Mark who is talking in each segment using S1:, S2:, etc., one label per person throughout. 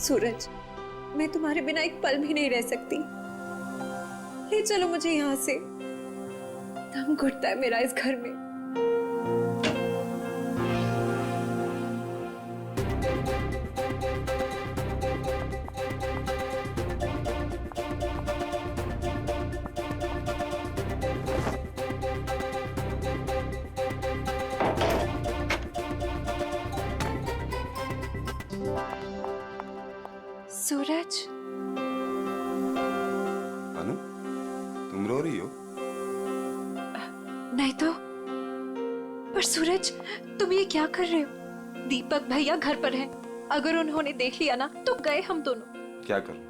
S1: सूरज, मैं तुम्हारे बिना एक पल भी नहीं रह सकती। ले चलो मुझे यहाँ से, दम घुटता है मेरा इस घर में। सूरज,
S2: अनु, तुम रो रही हो?
S1: नहीं तो। पर सूरज, तुम ये क्या कर रहे हो? दीपक भैया घर पर हैं। अगर उन्होंने देख लिया ना तो गए हम दोनों।
S2: क्या करूं?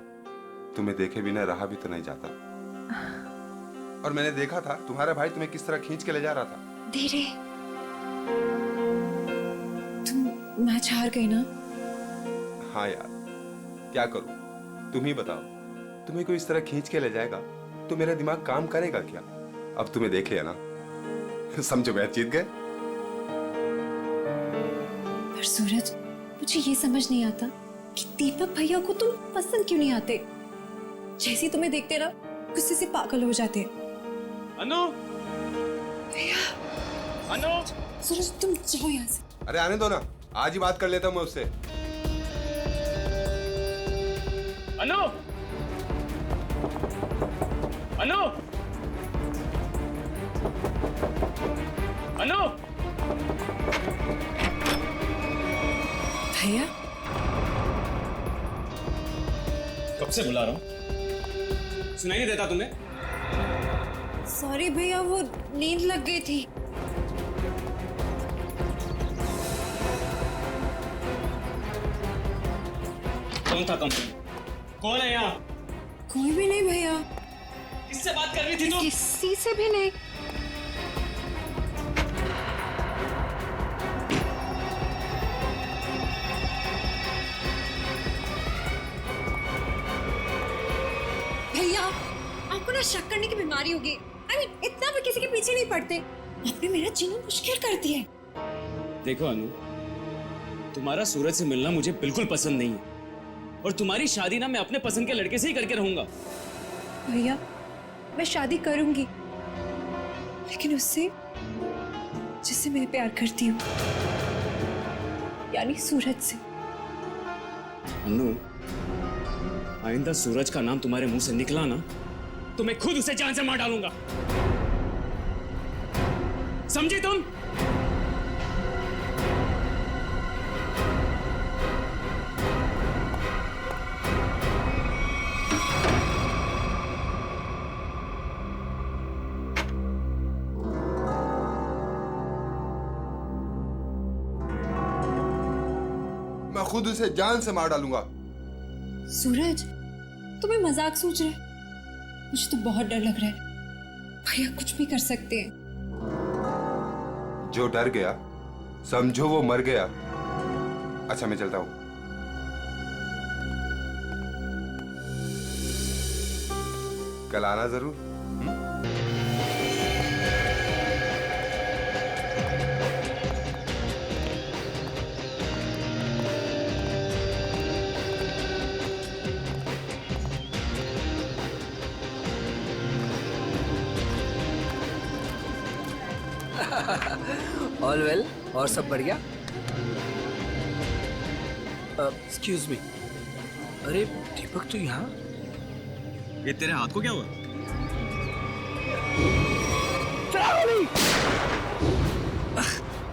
S2: तुम्हें देखे बिना रहा भी तो नहीं जाता। और मैंने देखा था तुम्हारा भाई तुम्हें किस तरह खींच के ले जा रहा था।
S1: धीरे। तुम मैच हार गई ना?
S2: हाँ यार, क्या करूं? तुम ही बताओ। तुम्हें कोई इस तरह खींच के ले जाएगा तो मेरा दिमाग काम करेगा क्या? अब तुम्हें देख लिया ना, समझो मैच जीत गए।
S1: पर सूरज, मुझे ये समझ नहीं आता कि दीपक भैया को तुम पसंद क्यों नहीं आते। जैसे तुम्हें देखते ना गुस्से से पागल हो जाते हैं।
S3: अनु,
S1: भैया।
S3: अनु,
S1: सूरज तुम जाओ यहाँ से।
S2: अरे आने दो ना, आज ही बात कर लेता हूँ मैं उससे।
S3: अनु, अनु, अनु,
S1: भैया
S3: कब से बुला रहा हूं, सुनाई नहीं देता तुम्हें?
S1: सॉरी भैया, वो नींद लग गई थी।
S3: कौन था कंपनी? कौन है यहाँ?
S1: कोई भी नहीं भैया।
S3: किससे बात कर रही थी तुम?
S1: किसी से भी नहीं। भैया, आपको ना शक करने की बीमारी होगी। इतना भी किसी के पीछे नहीं पड़ते। आपने मेरा जीना मुश्किल कर दिया है।
S3: देखो अनु, तुम्हारा सूरज से मिलना मुझे बिल्कुल पसंद नहीं है और तुम्हारी शादी ना मैं अपने पसंद के लड़के से ही करके रहूंगा।
S1: भैया, मैं शादी करूंगी, लेकिन उससे जिससे मैं प्यार करती हूँ, यानी सूरज से।
S3: अनु, आइंदा सूरज का नाम तुम्हारे मुंह से निकला ना तो मैं खुद उसे जान से मार डालूंगा। समझी तुम?
S2: मैं खुद उसे जान से मार डालूंगा।
S1: सूरज, तुम्हें मजाक सोच रहे? मुझे तो बहुत डर लग रहा है। भैया कुछ भी कर सकते हैं।
S2: जो डर गया समझो वो मर गया। अच्छा मैं चलता हूं। कल आना जरूर।
S4: ऑल वेल, और सब बढ़िया? एक्सक्यूज मी, अरे दीपक तो यहाँ?
S3: ये तेरे हाथ को क्या हुआ?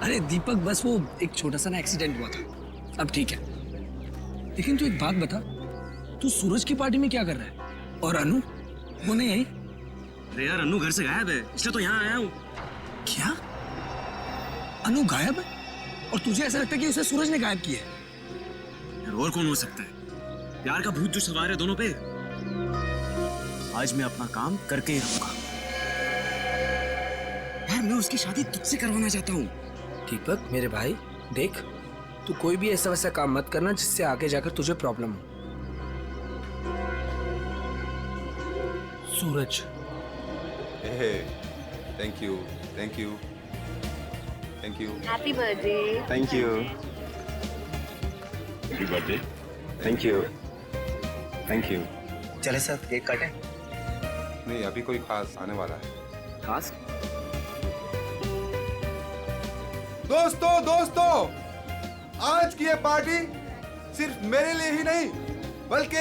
S4: अरे दीपक, बस वो एक छोटा सा ना एक्सीडेंट हुआ था, अब ठीक है। लेकिन तू एक बात बता, तू सूरज की पार्टी में क्या कर रहा है? और अनु वो नहीं आई?
S3: अरे यार, अनु घर से गायब है, इसलिए तो यहाँ आया हूँ।
S4: क्या? अनु गायब है? और तुझे ऐसा लगता है कि उसे सूरज ने गायब किया है?
S3: यार और कौन हो सकता है? प्यार का भूत जो सवार है दोनों पे। आज मैं अपना काम करके ही रहूंगा। यार मैं उसकी शादी तुझसे करवाना चाहता हूँ।
S4: दीपक मेरे भाई, देख तू कोई भी ऐसा वैसा काम मत करना जिससे आगे जाकर तुझे प्रॉब्लम हो। Suraj,
S2: thank you, thank you, thank you.
S1: Happy birthday.
S2: Thank you.
S3: Happy birthday. Thank you, thank you.
S4: चले सर, केक काटें।
S2: नहीं, अभी कोई खास आने वाला है।
S3: खास?
S2: दोस्तों, आज की ये पार्टी सिर्फ मेरे लिए ही नहीं बल्कि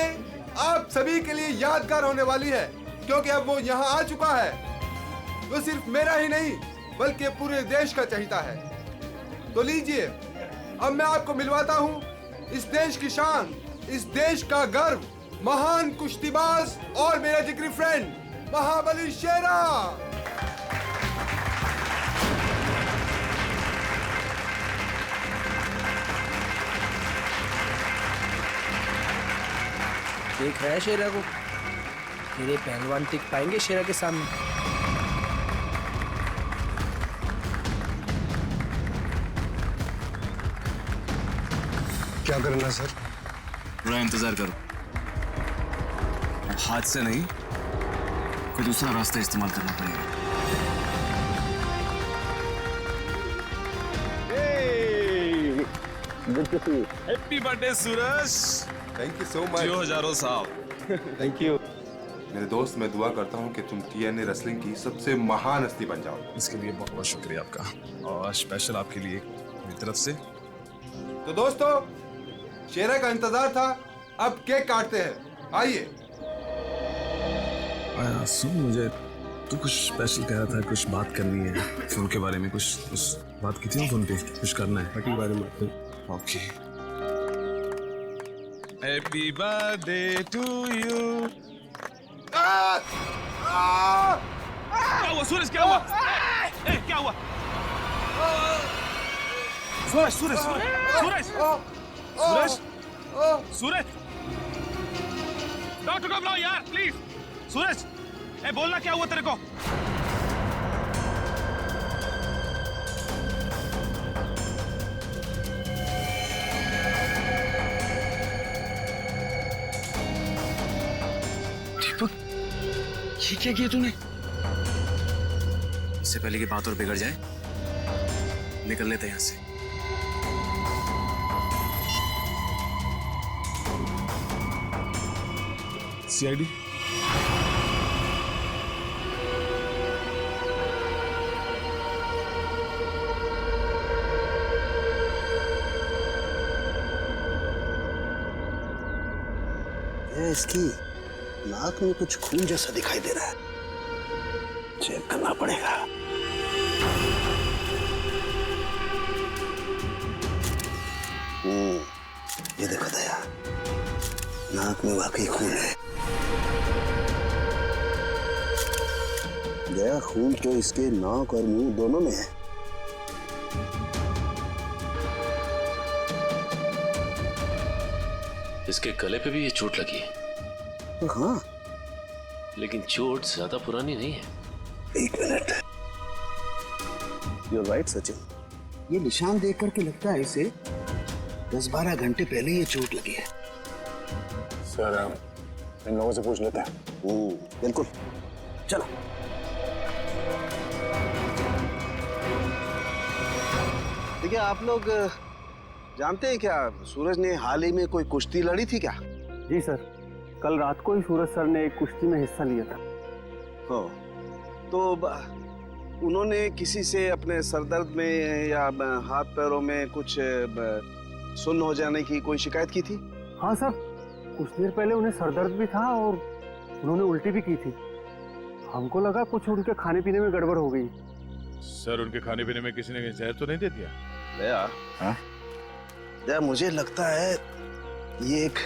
S2: आप सभी के लिए यादगार होने वाली है, क्योंकि अब वो यहाँ आ चुका है। वो सिर्फ मेरा ही नहीं बल्कि पूरे देश का चहेता है। तो लीजिए, अब मैं आपको मिलवाता हूँ इस देश की शान, इस देश का गर्व, महान कुश्तीबाज और मेरा जिगरी फ्रेंड महाबली शेरा।
S4: देख रहा है शेरा को? मेरे पहलवान टिक पाएंगे शेरा के सामने?
S5: क्या करना है सर?
S3: थोड़ा इंतजार करो, हाथ से नहीं कोई दूसरा रास्ता इस्तेमाल करना पड़ेगा।
S6: Happy birthday Suraj.
S2: Thank you so much.
S6: जियो हजारों साहब।
S2: थैंक यू मेरे दोस्त। मैं दुआ करता हूँ कि तुम TNA रेसलिंग की सबसे महान हस्ती बन जाओ।
S6: इसके लिए बहुत बहुत शुक्रिया आपका, और स्पेशल आपके लिए मेरी तरफ से।
S2: तो दोस्तों, शेरा का इंतजार था, अब केक काटते हैं। आइए।
S6: सुन, मुझे तू कुछ स्पेशल कह रहा था, कुछ बात करनी है फोन के बारे में। कुछ बात की थी ना फोन पे, कुछ करना है पार्टी के बारे में। Okay. Happy birthday to you. क्या हुआ सूरज, क्या हुआ? क्या हुआ? सूरज सूरज सूरज सूरज सूरज, डॉक्टर को बुलाओ यार प्लीज। सूरज, बोलना क्या हुआ तेरे को?
S4: दीपक, ये क्या किया तूने?
S3: इससे पहले की बात और बिगड़ जाए, निकल लेते हैं यहाँ से।
S6: CID
S5: इसकी नाक में कुछ खून जैसा दिखाई दे रहा है, चेक करना पड़ेगा। ये देखो दया, नाक में वाकई खून है। दया, खून तो इसके नाक और मुंह दोनों में है।
S7: इसके गले पे भी ये चोट लगी है,
S5: हाँ,
S7: लेकिन चोट ज्यादा पुरानी नहीं है।
S5: एक मिनट। You're right, Sachin. ये निशान देख करके लगता है इसे 10-12 घंटे पहले ये चोट लगी है।
S6: सर, इन लोगों से पूछ लेते हैं।
S5: बिल्कुल, चलो। देखिए, आप लोग जानते हैं क्या, सूरज ने हाल ही में कोई कुश्ती लड़ी थी क्या?
S8: जी सर, कल रात को ही सूरज सर ने एक कुश्ती में हिस्सा लिया था।
S5: हो, तो उन्होंने किसी से अपने सरदर्द में या हाथ पैरों में कुछ सुन्न हो जाने की कोई शिकायत की थी?
S8: हाँ सर, कुछ देर पहले उन्हें सरदर्द भी था और उन्होंने उल्टी भी की थी। हमको लगा कुछ उनके खाने पीने में गड़बड़ हो गई।
S6: सर, उनके खाने पीने में किसी ने जहर तो नहीं दे दिया?
S5: दया, हाँ? दया, मुझे लगता है ये एक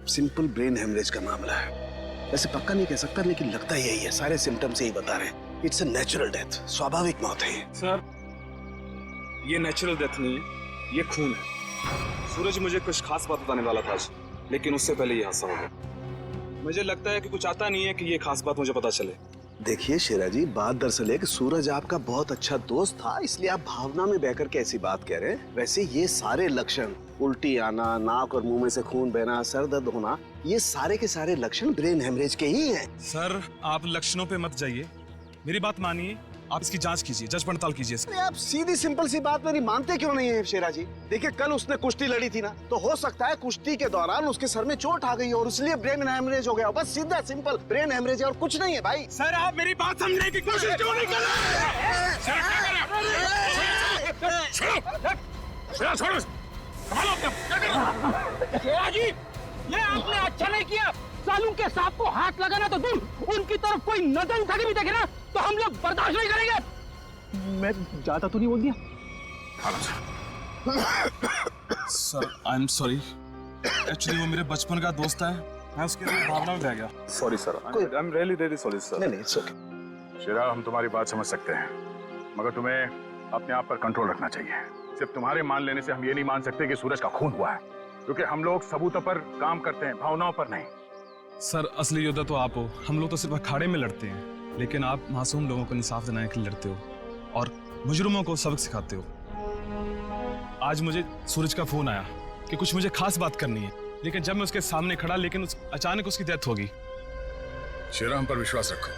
S5: सिंपल ब्रेन हेमरेज का मामला है। वैसे पक्का नहीं कह सकता, लेकिन लगता यही है। सारे सिम्टम्स यही बता रहे हैं। इट्स अ नेचुरल डेथ, स्वाभाविक मौत है ये।
S3: सर, ये नेचुरल डेथ नहीं है, ये खून है। सूरज मुझे कुछ खास बात बताने वाला था आज, लेकिन उससे पहले ये हादसा हो गया। मुझे लगता है कि कुछ आता नहीं है कि ये खास बात मुझे पता चले।
S5: देखिए शेरा जी, बात दरअसल है कि सूरज आपका बहुत अच्छा दोस्त था, इसलिए आप भावना में बहकर के ऐसी बात कह रहे हैं। वैसे ये सारे लक्षण, उल्टी आना, नाक और मुंह में से खून बहना, सर दर्द होना, ये सारे के सारे लक्षण ब्रेन हेमरेज के ही हैं।
S6: सर, आप लक्षणों पे मत जाइए, मेरी बात मानिए।
S3: आप इसकी जांच कीजिए, जांच पड़ताल कीजिए इसकी।
S5: अरे आप सीधी सिंपल सी बात मेरी मानते क्यों नहीं है शेरा जी? देखिए कल उसने कुश्ती लड़ी थी ना, तो हो सकता है कुश्ती के दौरान उसके सर में चोट आ गई और इसलिए ब्रेन हेमरेज हो गया। बस सीधा सिंपल ब्रेन हेमरेज है और कुछ नहीं है भाई।
S3: सर आप मेरी बात समझने की कोशिश क्यों नहीं कर रहे?
S9: शेरा जी, ये आपने अच्छा नहीं किया। सालू के सांप को हाथ लगाना तो दूर, उनकी तरफ कोई नजर उठा के भी देखे ना तो हम लोग बर्दाश्त नहीं करेंगे। मैं ज्यादा तो नहीं बोल दिया?
S3: Sir I am sorry, actually वो मेरे बचपन का दोस्त है, मैं उसके लिए भावना में बह गया।
S10: Sorry sir, I am really really sorry sir.
S5: नहीं इट्स ओके।
S10: शेरा, हम तुम्हारी बात समझ सकते हैं, मगर तुम्हें अपने आप पर कंट्रोल रखना चाहिए। सिर्फ तुम्हारे मान लेने से हम ये नहीं मान सकते कि सूरज का खून हुआ है, क्योंकि हम लोग सबूतों पर काम करते हैं, भावनाओं पर नहीं।
S3: सर असली योद्धा तो आप हो, हम लोग तो सिर्फ अखाड़े में लड़ते हैं, लेकिन आप मासूम लोगों को इंसाफ दिलाने के लिए लड़ते हो और मुजरिमों को सबक सिखाते हो। आज मुझे सूरज का फोन आया कि कुछ मुझे खास बात करनी है, लेकिन जब मैं उसके सामने खड़ा, लेकिन अचानक उसकी डेथ हो गई।
S10: शेरा, हम पर विश्वास रखो,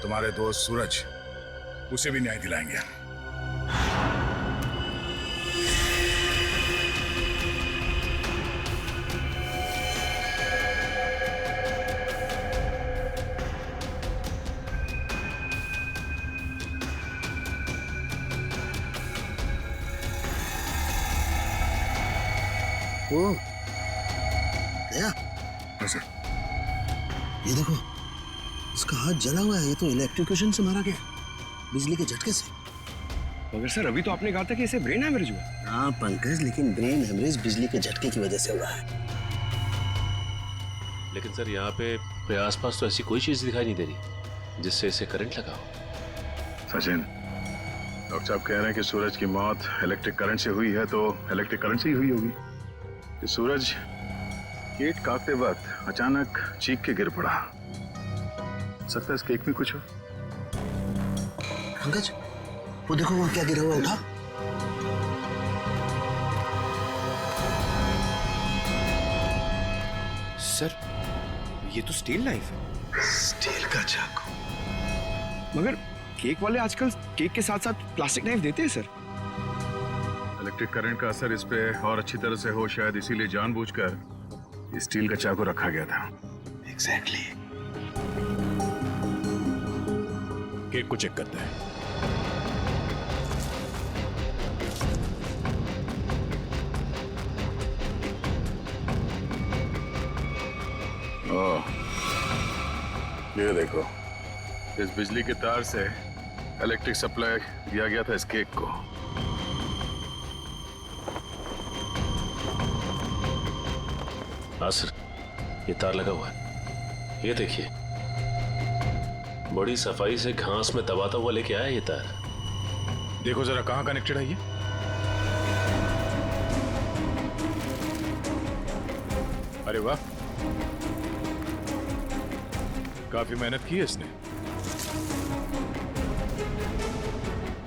S10: तुम्हारे दोस्त सूरज, उसे भी न्याय दिलाएंगे।
S5: ओ दया, ये देखो इसका हाथ जला हुआ है। ये तो इलेक्ट्रिक्यूशन से मारा गया, बिजली के झटके से।
S9: मगर सर अभी तो आपने कहा था कि इसे ब्रेन हेमरेज हुआ।
S5: हाँ पंकज, लेकिन ब्रेन हेमरेज बिजली के झटके की वजह से हुआ है।
S7: लेकिन सर यहाँ पे आसपास तो ऐसी कोई चीज दिखाई नहीं दे रही जिससे इसे करंट लगा हो।
S10: सचिन, डॉक्टर साहब कह रहे हैं कि सूरज की मौत इलेक्ट्रिक करंट से हुई है, तो इलेक्ट्रिक करंट से ही हुई होगी। कि सूरज केक काटते वक्त अचानक चीख के गिर पड़ा। सकता है इस केक में कुछ हो।
S5: पंकज, वो देखो वहाँ क्या गिरा हुआ, उठा।
S9: सर ये तो स्टील नाइफ है।
S5: स्टील का चाकू।
S9: मगर केक वाले आजकल केक के साथ साथ प्लास्टिक नाइफ देते हैं सर।
S10: इलेक्ट्रिक करंट का असर इस पे और अच्छी तरह से हो, शायद इसीलिए जानबूझकर स्टील का चाकू रखा गया था।
S5: एग्जैक्टली।
S10: केक को चेक करते हैं। ओह, ये देखो, इस बिजली के तार से इलेक्ट्रिक सप्लाई दिया गया था इस केक को।
S7: हाँ सर, ये तार लगा हुआ है, ये देखिए, बड़ी सफाई से घास में दबाता हुआ लेके आया ये तार।
S10: देखो जरा कहाँ कनेक्टेड है ये। अरे वाह, काफी मेहनत की है इसने।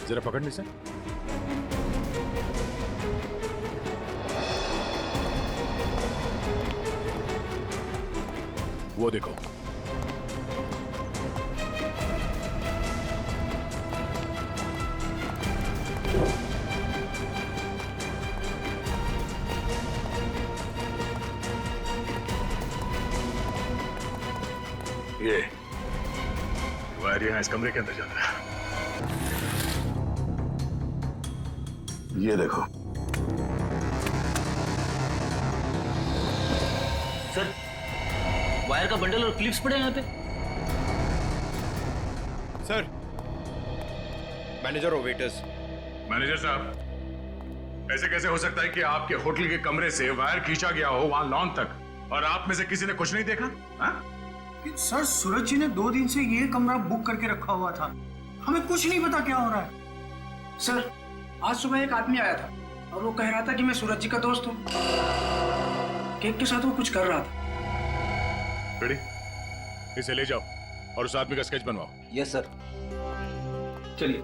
S10: जरा पकड़ने से। वो देखो, ये वायर यहां इस कमरे के अंदर जाता है। ये देखो
S11: सर, वायर का बंडल और क्लिप्स पड़े हैं यहाँ पे।
S9: सर, मैनेजर और वेटर्स।
S10: मैनेजर साहब, ऐसे कैसे हो सकता है कि आपके होटल के कमरे से वायर खींचा गया हो वहां लॉन तक, और आप में से किसी ने कुछ नहीं देखा?
S12: सर, सूरज जी ने 2 दिन से ये कमरा बुक करके रखा हुआ था, हमें कुछ नहीं पता क्या हो रहा है। सर, आज सुबह एक आदमी आया था और वो कह रहा था कि मैं सूरज जी का दोस्त हूँ। केक के साथ वो कुछ कर रहा था।
S10: रेडी, इसे ले जाओ और उस आदमी का स्केच बनवाओ।
S11: Yes sir. चलिए।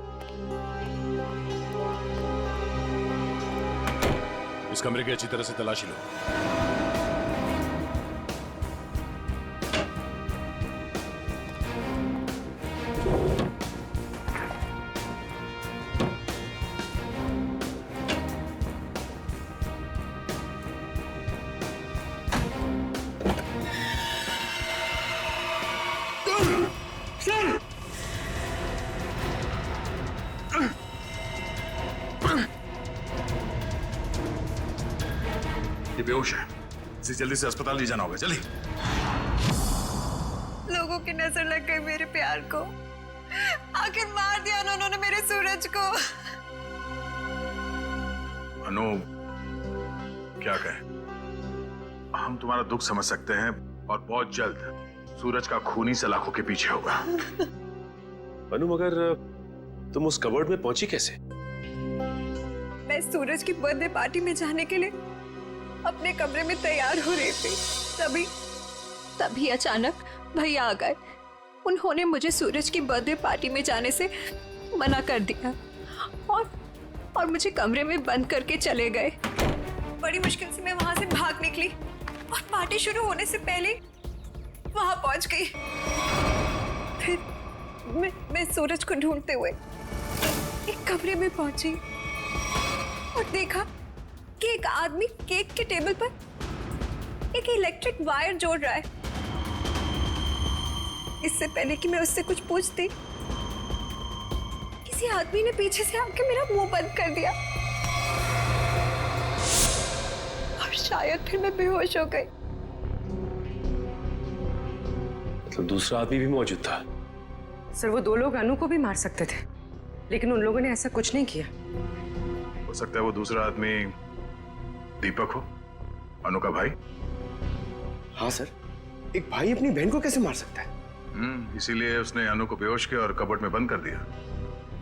S10: इस कमरे की अच्छी तरह से तलाशी लो। इसे जल्दी से अस्पताल ले जाना होगा, जल्दी।
S1: लोगों की नजर लग गई मेरे प्यार को। आखिर मार दिया ना उन्होंने मेरे सूरज को।
S10: अनु, क्या कहें, हम तुम्हारा दुख समझ सकते हैं और बहुत जल्द सूरज का खून ही सलाखों के पीछे होगा।
S7: अनु, मगर तुम उस कबर्ड में पहुंची कैसे?
S1: मैं सूरज की बर्थडे पार्टी में जाने के लिए अपने कमरे में तैयार हो रही थी, तभी अचानक भैया आ गए। उन्होंने मुझे सूरज की बर्थडे पार्टी में जाने से मना कर दिया और मुझे कमरे में बंद करके चले गए। बड़ी मुश्किल से मैं वहां से भाग निकली और पार्टी शुरू होने से पहले वहां पहुंच गई। फिर मैं सूरज को ढूंढते हुए एक कमरे में पहुंची और देखा कि एक आदमी केक के टेबल पर एक इलेक्ट्रिक वायर जोड़ रहा है। इससे पहले कि मैं उससे कुछ पूछती, किसी आदमी ने पीछे से आके मेरा मुंह बंद कर दिया और शायद फिर मैं बेहोश हो गई।
S7: मतलब दूसरा आदमी भी मौजूद था?
S13: सर, वो दो लोग अनु को भी मार सकते थे, लेकिन उन लोगों ने ऐसा कुछ नहीं किया।
S10: हो सकता है वो दूसरा आदमी दीपक हो, अनु का भाई।
S5: हाँ सर, एक भाई अपनी बहन को कैसे मार सकता है?
S10: इसीलिए उसने अनु को बेहोश किया और कबर्ड में बंद कर दिया।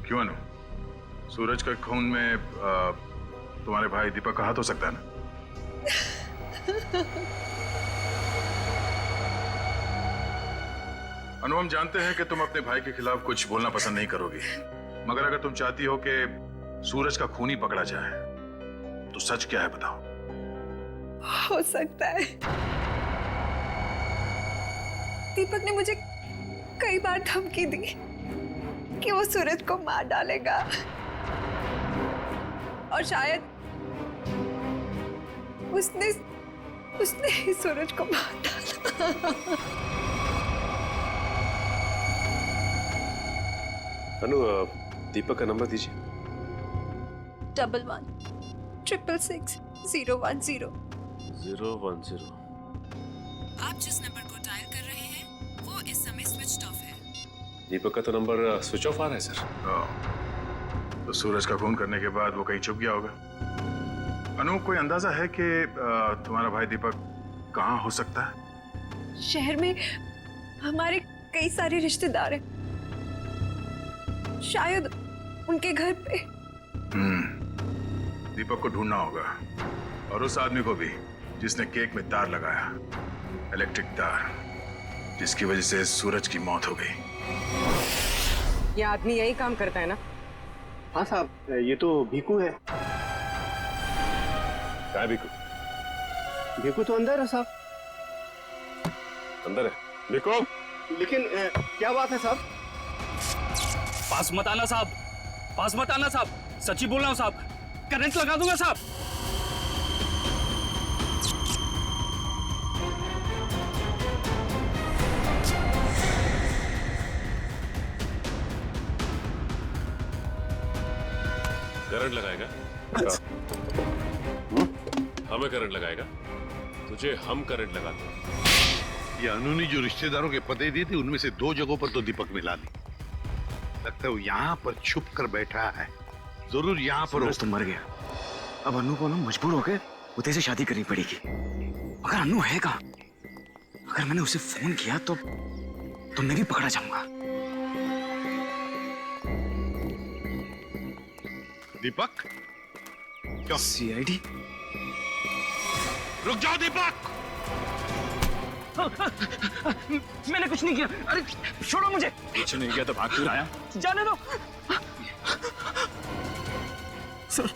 S10: क्यों अनु, सूरज के खून में तुम्हारे भाई दीपक का हाथ हो सकता है ना? अनु, हम जानते हैं कि तुम अपने भाई के खिलाफ कुछ बोलना पसंद नहीं करोगी, मगर अगर तुम चाहती हो कि सूरज का खून ही पकड़ा जाए तो सच क्या है बताओ।
S1: हो सकता है दीपक ने मुझे कई बार धमकी दी कि वो सूरज को मार डालेगा और शायद उसने ही सूरज को मार डाला।
S7: अनु, दीपक का नंबर दीजिए।
S1: 111666 010।
S14: आप जिस नंबर को डायल कर रहे हैं वो इस समय स्विच ऑफ है।
S7: दीपक का तो नंबर स्विच ऑफ आ रहा है सर।
S10: तो सूरज का खून करने के बाद वो कहीं छुप गया होगा। अनु, कोई अंदाजा है कि तुम्हारा भाई दीपक कहाँ हो सकता है?
S1: शहर में हमारे कई सारे रिश्तेदार हैं, शायद उनके घर पे।
S10: दीपक को ढूंढना होगा और उस आदमी को भी जिसने केक में तार लगाया, इलेक्ट्रिक तार, जिसकी वजह से सूरज की मौत हो गई।
S13: ये आदमी यही काम करता है ना?
S8: हाँ साहब, ये तो भीकू है।
S7: क्या है भीकू?
S8: भीकू तो अंदर है साहब।
S7: अंदर है भीकू?
S8: लेकिन क्या बात है साहब?
S9: पास मत आना साहब, पास मत आना साहब, सच्ची बोल रहा हूं साहब, करंट लगा दूंगा साहब।
S7: करंट लगाएगा? हमें करंट लगाएगा? तुझे हम करंट लगाते हैं।
S15: ये अनु ने जो रिश्तेदारों के पते दिए थे उनमें से 2 जगहों पर तो दीपक मिला ली। लगता है वो यहाँ पर छुप कर बैठा है, जरूर यहाँ पर।
S5: सूरज तो मर गया, अब अनु को ना मजबूर होकर उदय से शादी करनी पड़ेगी। अगर अनु है कहाँ? अगर मैंने उसे फोन किया तो मैं भी पकड़ा जाऊंगा।
S15: दीपक? क्यों?
S5: सीआईडी?
S15: रुक जाओ दीपक!
S9: मैंने कुछ नहीं किया। अरे छोड़ो मुझे।
S3: कुछ नहीं किया तो भाग क्यों आया?
S9: जाने दो। सर,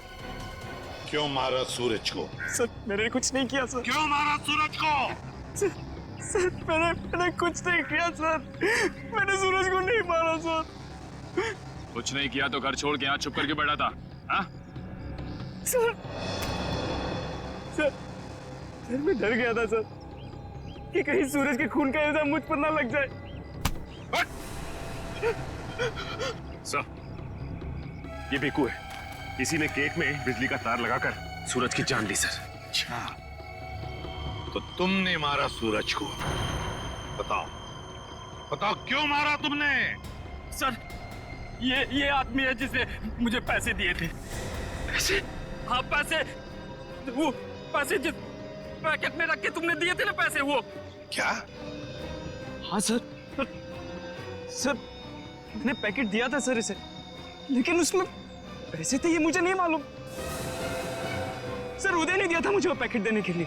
S15: क्यों मारा सूरज को?
S9: सर, मैंने कुछ नहीं किया सर।
S15: क्यों मारा सूरज को?
S9: सर, मैंने कुछ नहीं किया सर। मैंने सूरज को नहीं मारा सर।
S3: कुछ नहीं किया तो घर छोड़ के यहाँ छुप करके बैठा था? हाँ?
S9: सर, मैं डर गया था सर कि कहीं सूरज के खून का इल्जाम मुझ पर ना लग जाए।
S3: सर, ये भीकू है, इसी ने केक में बिजली का तार लगाकर सूरज की जान ली सर।
S15: अच्छा, तो तुमने मारा सूरज को। बताओ बताओ क्यों मारा तुमने?
S9: सर ये आदमी है जिसने मुझे पैसे दिए थे। पैसे? हाँ पैसे, वो पैसे जिस पैकेट में रख के तुमने दिए थे ना पैसे, वो।
S15: क्या?
S9: हाँ सर, सर मैंने पैकेट दिया था सर इसे, लेकिन उसमें पैसे थे ये मुझे नहीं मालूम। सर उदय ने दिया था मुझे वो पैकेट देने के लिए।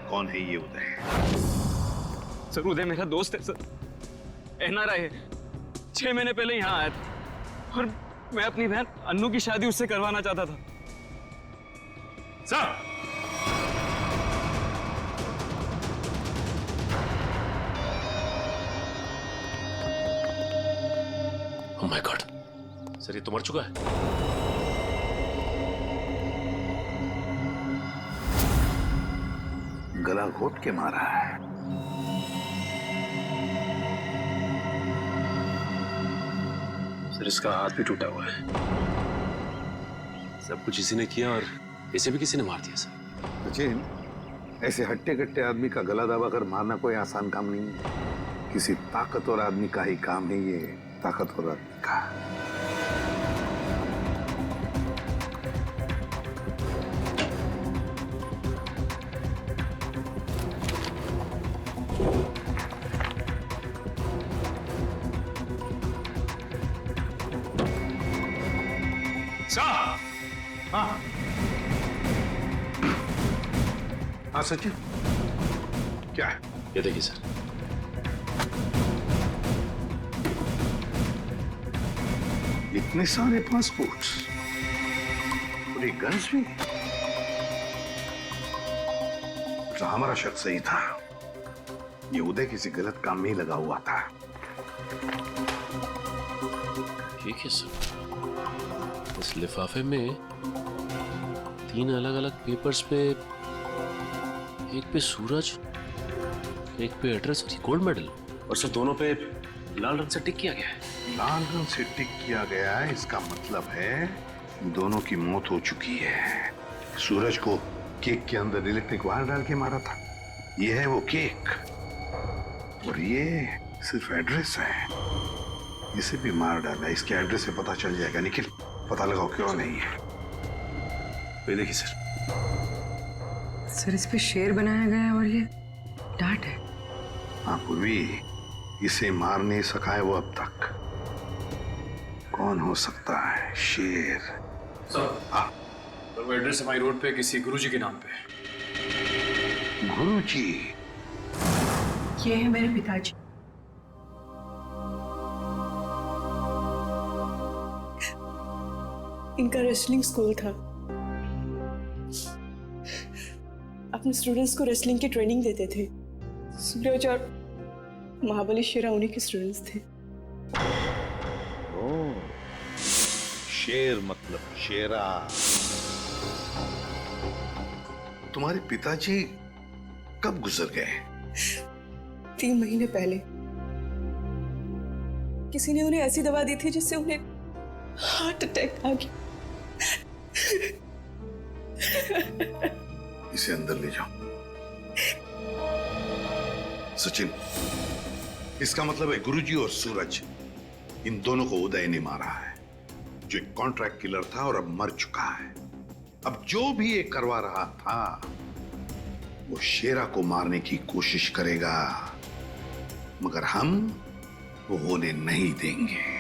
S15: कौन है ये उदय?
S9: सर उदय मेरा दोस्त है सर, एनआरआई है। 6 महीने पहले यहाँ आया था और मैं अपनी बहन अन्नू की शादी उससे करवाना चाहता था। Sir
S7: oh my God, sir ये तो मर चुका है।
S15: गला घोट के मारा है।
S7: सर इसका हाथ भी टूटा हुआ है। सब कुछ इसी ने किया और इसे भी किसी ने मार दिया सर।
S15: सचिन, ऐसे हट्टे कट्टे आदमी का गला दबाकर मारना कोई आसान काम नहीं है। किसी ताकतवर आदमी का ही काम है ये, ताकतवर आदमी का।
S10: हाँ हाँ सचिन,
S15: क्या है?
S7: ये देखिए सर।
S15: इतने सारे पासपोर्ट्स और ये गन्स भी। तो हमारा शक सही था, ये उदय किसी गलत काम में ही लगा हुआ था।
S7: ठीक है सर, इस लिफाफे में 3 अलग-अलग पेपर्स पे, एक पे सूरज, एक पे एड्रेस और गोल्ड मेडल, और सर दोनों पे लाल रंग से टिक किया गया है।
S15: लाल रंग से टिक किया गया है, इसका मतलब है दोनों की मौत हो चुकी है। सूरज को केक के अंदर इलेक्ट्रिक वायर डाल के मारा था, ये है वो केक, और ये सिर्फ एड्रेस है, इसे भी मार डाला। इसके एड्रेस से पता चल जाएगा। निखिल पता लगाओ क्यों नहीं है।
S7: ये देखिए सर।
S13: सर इस पे शेर बनाया गया है और ये डांट है।
S15: हाँ पूर्वी, इसे मार नहीं सका है वो अब तक। कौन हो सकता है? शेर।
S16: सर
S15: हाँ,
S16: वो एड्रेस हमारी रोड पे किसी गुरुजी के नाम पे।
S15: गुरुजी?
S13: ये है मेरे पिताजी।
S17: इनका रेसलिंग स्कूल था। अपने स्टूडेंट्स को रेसलिंग की ट्रेनिंग देते थे। सूरज और महाबली शेरा उन्हीं के स्टूडेंट्स थे।
S15: ओह, शेर मतलब शेरा। तुम्हारे पिताजी कब गुजर गए?
S17: 3 महीने पहले। किसी ने उन्हें ऐसी दवा दी थी जिससे उन्हें हार्ट अटैक आ गया।
S15: इसे अंदर ले जाओ। सचिन, इसका मतलब है गुरुजी और सूरज, इन दोनों को उदय ने मारा है, जो एक कॉन्ट्रैक्ट किलर था और अब मर चुका है। अब जो भी ये करवा रहा था वो शेरा को मारने की कोशिश करेगा, मगर हम वो होने नहीं देंगे।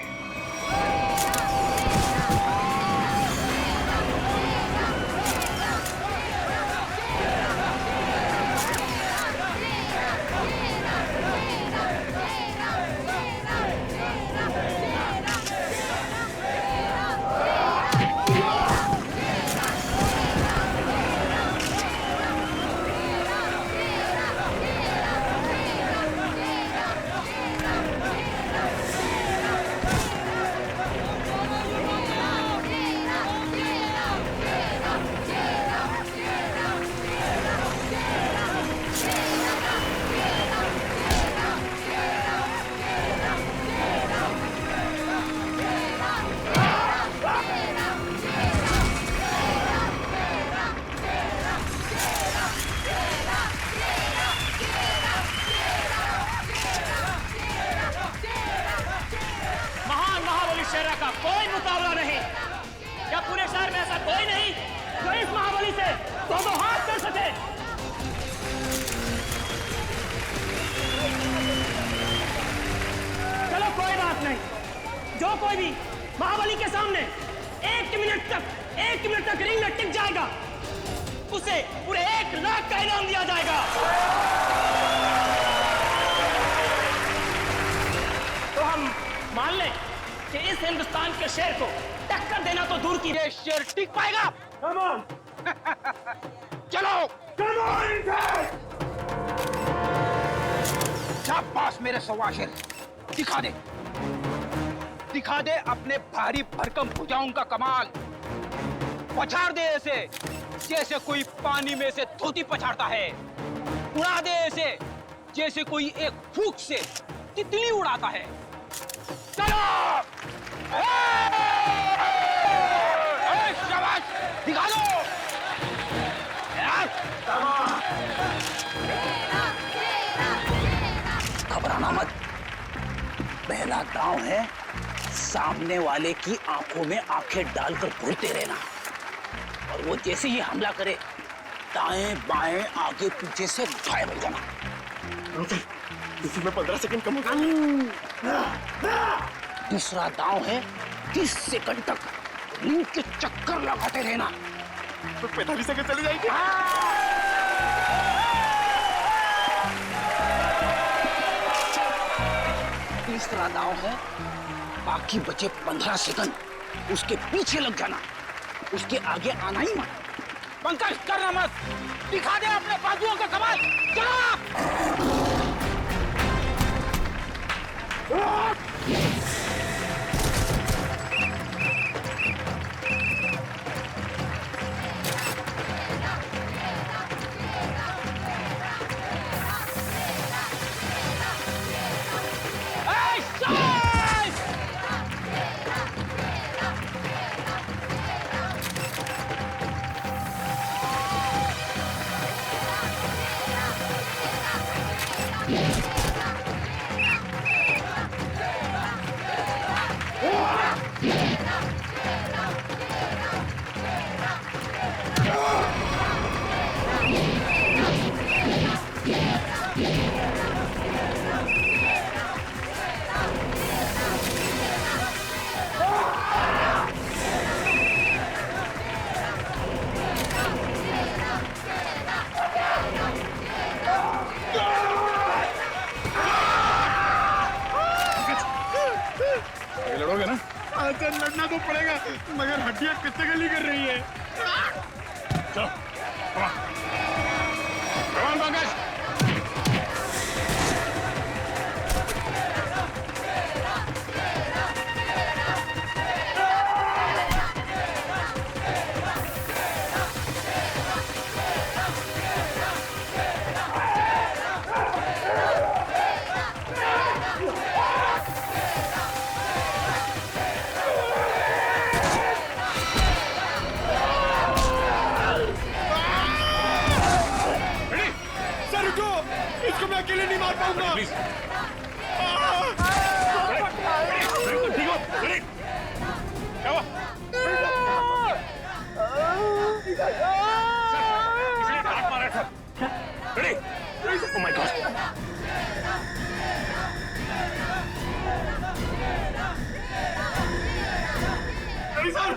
S9: दोनों हाथ में सके। चलो कोई बात नहीं, जो कोई भी महाबली के सामने 1 मिनट तक रिंग में टिक जाएगा उसे पूरे 1 लाख का इनाम दिया जाएगा। तो हम मान लें कि इस हिंदुस्तान के शेर को टक्कर देना तो दूर की, ये शेर टिक पाएगा? Come on! चलो Come on! शाबाश मेरे सवा शेर, दिखा दे अपने भारी भरकम भुजाओं का कमाल। पछाड़ दे ऐसे जैसे कोई पानी में से धोती पछाड़ता है, उड़ा दे ऐसे जैसे कोई एक फूंक से तितली उड़ाता है। चलो शाबाश, दिखा दो। घबराना मत, पहला दांव है सामने वाले की आंखों में आंखें डालकर घूरते रहना, और वो जैसे ही हमला करे दाएं बाएं आगे पीछे से गायब हो जाना।
S6: इसी में 15 सेकंड कम हो गए।
S9: दूसरा दांव है 30 सेकंड तक रिंग के चक्कर लगाते रहना।
S6: तो 45 सेकंड चली जाएगी।
S9: तीसरा दांव है बाकी बचे 15 सेकंड उसके पीछे लग जाना, उसके आगे आना ही मत। पंकज करना मत, दिखा दे अपने बाजुओं का कमाल। चलो
S6: लड़ोगे ना?
S10: अच्छा लड़ना तो पड़ेगा, मगर हड्डियां कितने गली कर रही है।
S6: चलो पंकज।
S10: इसको मैं अकेले नहीं मार पाऊंगा।
S6: प्लीज क्या हुआ? इसने हाथ मारा था। Ready? Oh my God. Ready sir?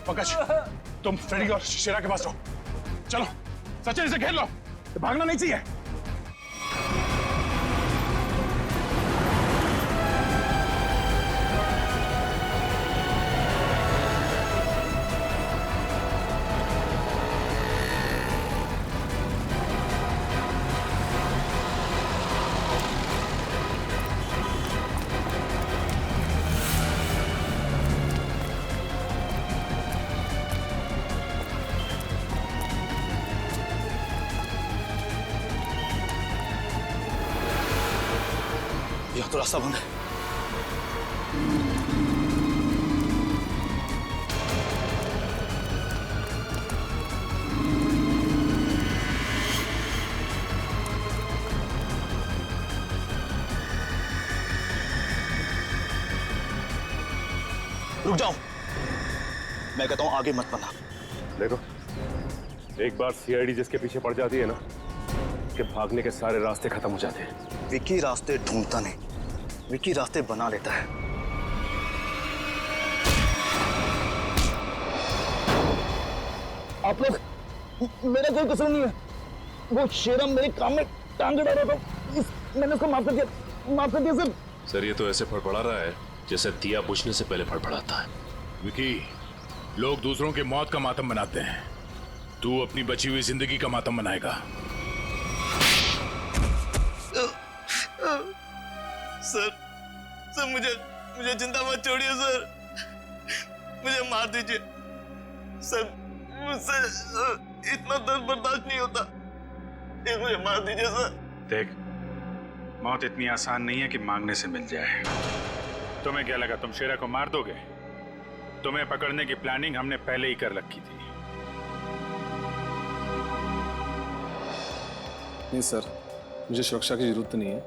S6: Pankaj, तुम फ्रेडी और शेरा के पास रहो। चलो सचिन इसे घेर लो, भागना नहीं चाहिए।
S10: यहाँ तो रास्ता बंद है।
S18: रुक जाओ, मैं कहता हूं आगे मत बढ़ना।
S6: देखो, एक बार सीआईडी जिसके पीछे पड़ जाती है ना, कि भागने के सारे रास्ते खत्म हो जाते हैं।
S18: विकी रास्ते ढूंढता नहीं, विकी रास्ते बना लेता है। आप लोग, मेरा कोई कसूर नहीं है, वो शेरा मेरे काम में टांग अड़ा रहा था, मैंने उसको माफ कर दिया सर।
S7: सर ये तो ऐसे फड़फड़ा रहा है जैसे दिया बुझने से पहले फड़फड़ाता है।
S10: विकी, लोग दूसरों की मौत का मातम मनाते हैं, तू अपनी बची हुई जिंदगी का मातम मनाएगा।
S18: सर मुझे जिंदा मत छोड़िए सर, मुझे मार दीजिए सर, मुझसे इतना दर्द बर्दाश्त नहीं होता, मुझे मार दीजिए सर।
S10: देख, मौत इतनी आसान नहीं है कि मांगने से मिल जाए। तुम्हें क्या लगा तुम शेरा को मार दोगे? तुम्हें पकड़ने की प्लानिंग हमने पहले ही कर रखी थी।
S6: नहीं सर, मुझे सुरक्षा की जरूरत नहीं है।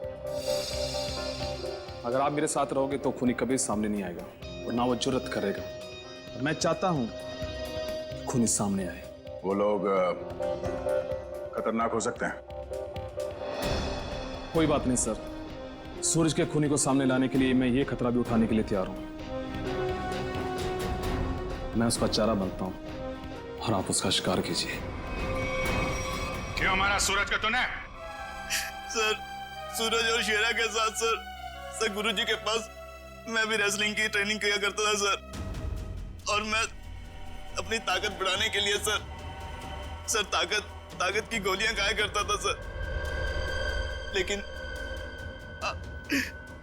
S6: अगर आप मेरे साथ रहोगे तो खूनी कभी सामने नहीं आएगा और ना वो जुर्रत करेगा। और मैं चाहता हूं कि खूनी सामने आए।
S10: वो लोग खतरनाक हो सकते हैं।
S6: कोई बात नहीं सर, सूरज के खूनी को सामने लाने के लिए मैं ये खतरा भी उठाने के लिए तैयार हूं। मैं उसका चारा बनता हूं और आप उसका शिकार कीजिए।
S10: क्यों हमारा सूरज का तूने?
S18: सर, सूरज और शेरा के साथ सर गुरुजी के पास मैं भी रेसलिंग की ट्रेनिंग किया करता था सर, और मैं अपनी ताकत बढ़ाने के लिए सर ताकत की गोलियां खाया करता था सर। लेकिन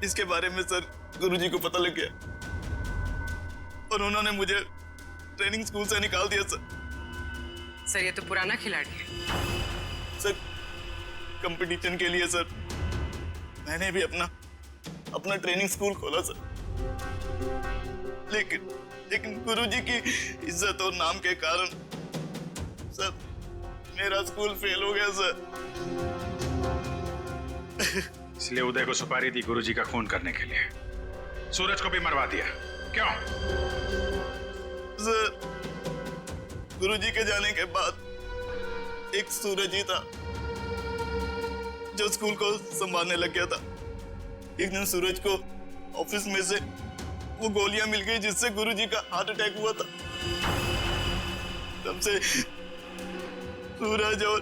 S18: इसके बारे में सर गुरुजी को पता लग गया और उन्होंने मुझे ट्रेनिंग स्कूल से निकाल दिया सर।
S13: ये तो पुराना खिलाड़ी है
S18: सर। कंपटीशन के लिए सर मैंने भी अपना ट्रेनिंग स्कूल खोला सर, लेकिन गुरुजी की इज्जत और नाम के कारण सर मेरा स्कूल फेल हो गया सर।
S10: इसलिए उदय को सुपारी दी गुरुजी का खून करने के लिए, सूरज को भी मरवा दिया। क्यों?
S18: सर, गुरुजी के जाने के बाद एक सूरज ही था जो स्कूल को संभालने लग गया था। एक दिन सूरज को ऑफिस में से वो गोलियां मिल गई जिससे गुरुजी का हार्ट अटैक हुआ था। तब से सूरज और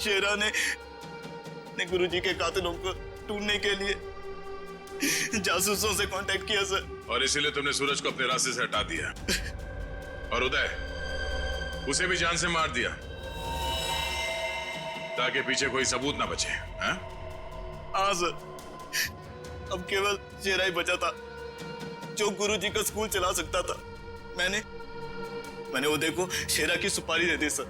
S18: शेरा ने गुरुजी के कातिलों को ढूंढने के लिए जासूसों से कांटेक्ट किया सर।
S10: और इसीलिए तुमने सूरज को अपने रास्ते से हटा दिया और उदय, उसे भी जान से मार दिया ताकि पीछे कोई सबूत ना बचे।
S18: हाँ सर, अब केवल शेरा ही बचा था जो गुरुजी का स्कूल चला सकता था। मैंने उदय को शेरा की सुपारी दे दी सर,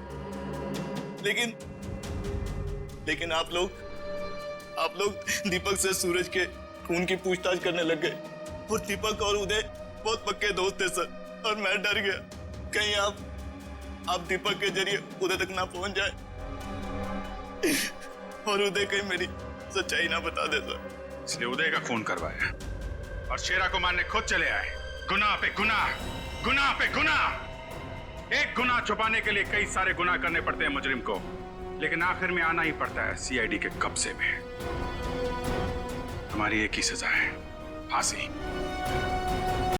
S18: लेकिन आप लोग दीपक से सूरज के खून की पूछताछ करने लग गए और दीपक और उदय बहुत पक्के दोस्त थे सर, और मैं डर गया कहीं आप दीपक के जरिए उदय तक ना पहुंच जाए और उदय कहीं मेरी सच्चाई ना बता दे सर।
S10: इसलिए उदय का खून करवाया और शेरा को मारने खुद चले आए। गुनाह पे गुनाह, गुनाह पे गुनाह। एक गुनाह छुपाने के लिए कई सारे गुनाह करने पड़ते हैं मुजरिम को, लेकिन आखिर में आना ही पड़ता है सीआईडी के कब्जे में। हमारी एक ही सजा है, फांसी।